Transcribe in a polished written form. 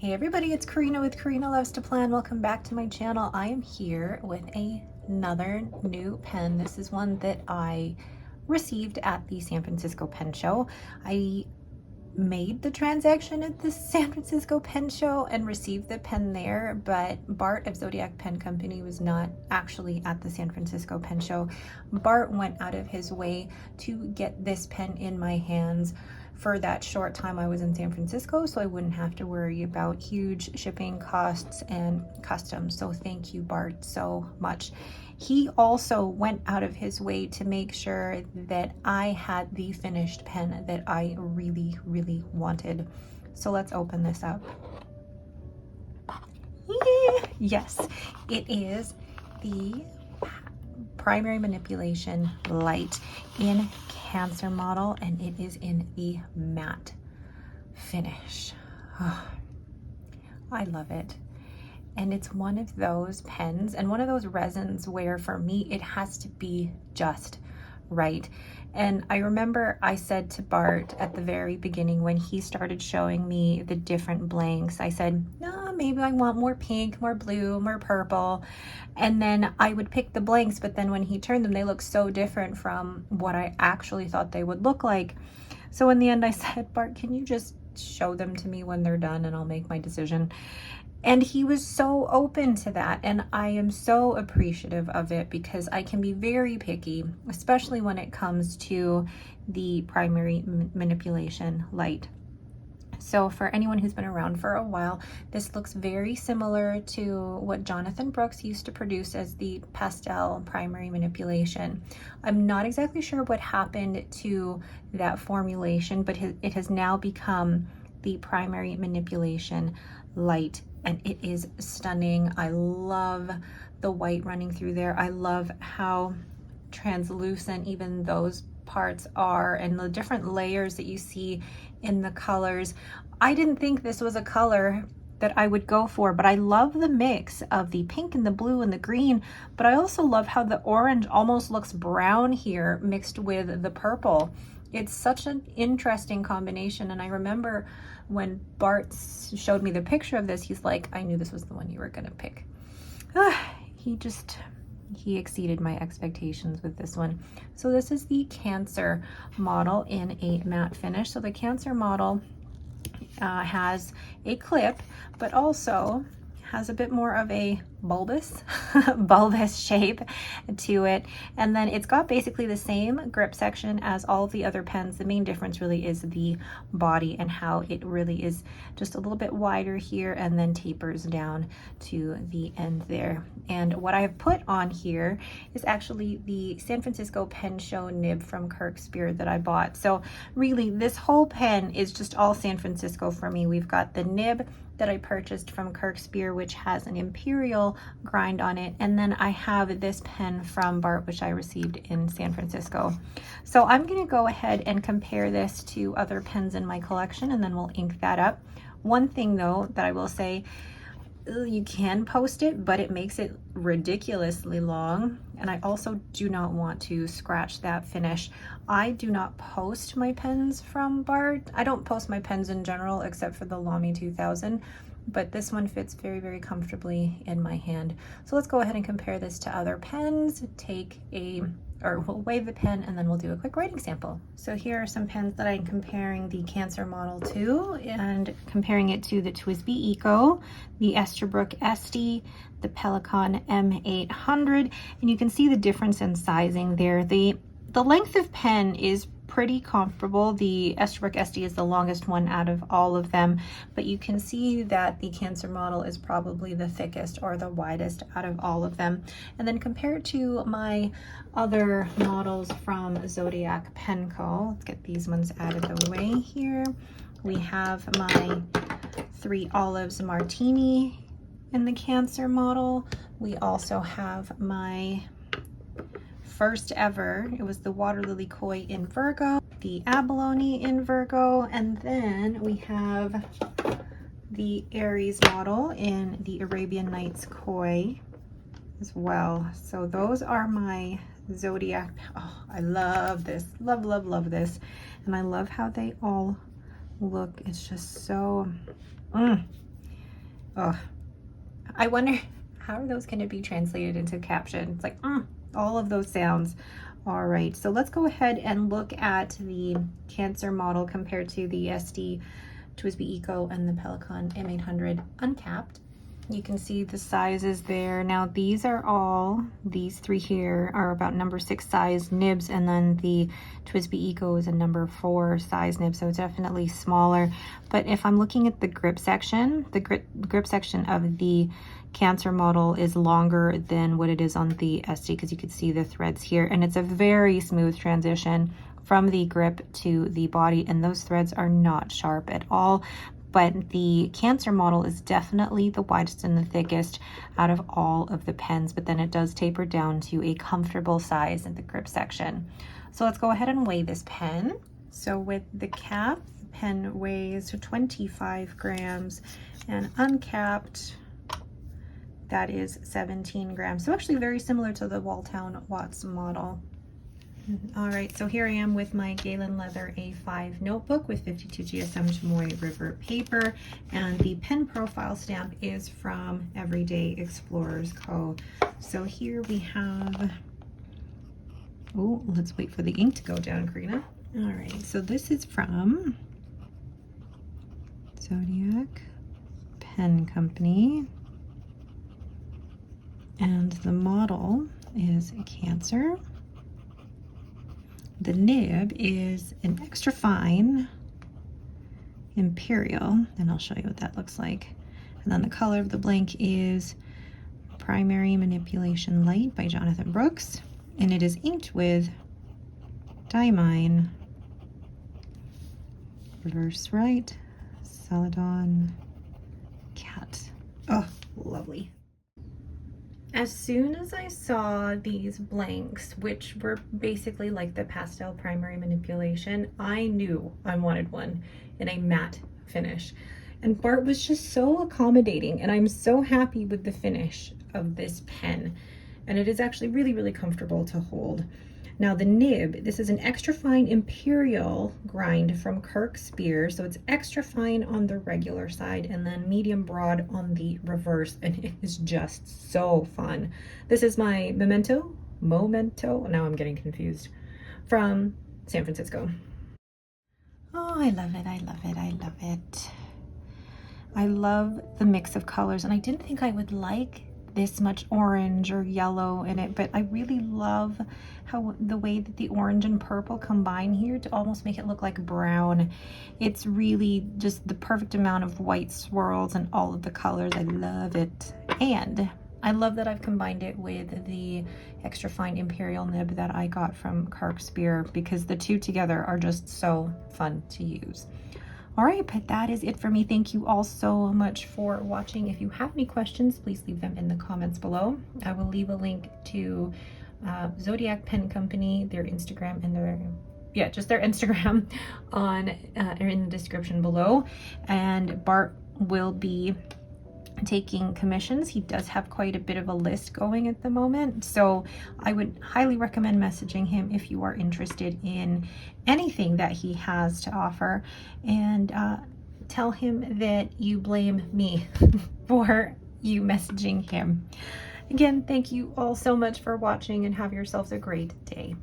Hey everybody, it's Karina with Karina Loves to Plan. Welcome back to my channel. I am here with another new pen. This is one that I received at the San Francisco Pen Show. I made the transaction at the San Francisco Pen Show and received the pen there, but Bart of Zodiac Pen Company was not actually at the San Francisco Pen Show. Bart went out of his way to get this pen in my hands for that short time I was in San Francisco, so I wouldn't have to worry about huge shipping costs and customs. So thank you, Bart, so much. He also went out of his way to make sure that I had the finished pen that I really, really wanted. So let's open this up. Yes, it is the Primary Manipulation Lite in Cancer model, and it is in the matte finish. Oh, I love it. And it's one of those pens and one of those resins where for me it has to be just right. And I remember I said to Bart at the very beginning when he started showing me the different blanks, I said, no, maybe I want more pink, more blue, more purple. And then I would pick the blanks, but then when he turned them, they look so different from what I actually thought they would look like. So in the end I said, Bart, can you just show them to me when they're done and I'll make my decision? And he was so open to that, and I am so appreciative of it because I can be very picky, especially when it comes to the Primary Manipulation Lite. So for anyone who's been around for a while, this looks very similar to what Jonathan Brooks used to produce as the pastel primary manipulation. I'm not exactly sure what happened to that formulation, but it has now become the Primary Manipulation Lite, and it is stunning. I love the white running through there. I love how translucent even those parts are and the different layers that you see in the colors. I didn't think this was a color that I would go for, but I love the mix of the pink and the blue and the green, but I also love how the orange almost looks brown here mixed with the purple. It's such an interesting combination, and I remember when Bart showed me the picture of this, he's like, I knew this was the one you were gonna pick. He exceeded my expectations with this one. So this is the Cancer model in a matte finish. So the Cancer model has a clip, but also has a bit more of a bulbous shape to it. And then it's got basically the same grip section as all of the other pens. The main difference really is the body and how it really is just a little bit wider here and then tapers down to the end there. And what I have put on here is actually the San Francisco Pen Show nib from Kirk Spear that I bought. So really this whole pen is just all San Francisco for me. We've got the nib that I purchased from Kirk Spear, which has an imperial grind on it, and then I have this pen from Bart, which I received in San Francisco. So I'm going to go ahead and compare this to other pens in my collection, and then we'll ink that up. One thing though that I will say, you can post it, but it makes it ridiculously long, and I also do not want to scratch that finish. I do not post my pens from Bart. I don't post my pens in general except for the Lamy 2000, but this one fits very, very comfortably in my hand. So let's go ahead and compare this to other pens. We'll weigh the pen and then we'll do a quick writing sample. So here are some pens that I'm comparing the Cancer model to, and comparing it to the TWSBI Eco, the Esterbrook Esty, the Pelikan M800, and you can see the difference in sizing there. The length of pen is pretty comparable. The Esterbrook Esty is the longest one out of all of them, but you can see that the Cancer model is probably the thickest or the widest out of all of them. And then compared to my other models from Zodiac Pen Co., let's get these ones out of the way here. We have my 3 Olives Martini in the Cancer model. We also have my first ever, it was the Water Lily Koi in Virgo, the Abalone in Virgo, and then we have the Aries model in the Arabian Nights Koi as well. So those are my Zodiac. Oh, I love this, love, love, love this. And I love how they all look. It's just so, Oh, I wonder how are those going to be translated into caption. It's like all of those sounds. All right, so let's go ahead and look at the Cancer model compared to the SD TWSBI Eco and the Pelican M800 uncapped. You can see the sizes there. Now these three here are about number 6 size nibs, and then the TWSBI Eco is a number 4 size nib, so definitely smaller. But if I'm looking at the grip section, the grip section of the Cancer model is longer than what it is on the SD, because you can see the threads here, and it's a very smooth transition from the grip to the body, and those threads are not sharp at all. But the Cancer model is definitely the widest and the thickest out of all of the pens, but then it does taper down to a comfortable size in the grip section. So let's go ahead and weigh this pen. So with the cap, the pen weighs 25 grams, and uncapped, that is 17 grams. So actually very similar to the Walltown Watts model. All right, so here I am with my Galen Leather A5 notebook with 52 GSM Chamoy River paper, and the pen profile stamp is from Everyday Explorers Co. So here we have, oh, let's wait for the ink to go down, Karina. All right, so this is from Zodiac Pen Company, and the model is a Cancer. The nib is an extra fine Imperial, and I'll show you what that looks like. And then the color of the blank is Primary Manipulation Light by Jonathan Brooks, and it is inked with Diamine, reverse right, Celadon Cat. Oh, lovely. As soon as I saw these blanks, which were basically like the pastel primary manipulation, I knew I wanted one in a matte finish. And Bart was just so accommodating, and I'm so happy with the finish of this pen. And it is actually really, really comfortable to hold. Now the nib, this is an extra fine Imperial grind from Kirk Spear, so it's extra fine on the regular side and then medium broad on the reverse, and it is just so fun. This is my Memento, now I'm getting confused, from San Francisco. Oh, I love it, I love it, I love it. I love the mix of colors, and I didn't think I would like this much orange or yellow in it, but I really love how the way that the orange and purple combine here to almost make it look like brown. It's really just the perfect amount of white swirls and all of the colors. I love it. And I love that I've combined it with the extra fine Imperial nib that I got from Kirk Spear, because the two together are just so fun to use. All right, but that is it for me. Thank you all so much for watching. If you have any questions, please leave them in the comments below. I will leave a link to Zodiac Pen Company, their Instagram, and their Instagram in the description below. And Bart will be taking commissions. He does have quite a bit of a list going at the moment, so I would highly recommend messaging him if you are interested in anything that he has to offer, and tell him that you blame me for you messaging him. Again, thank you all so much for watching, and have yourselves a great day.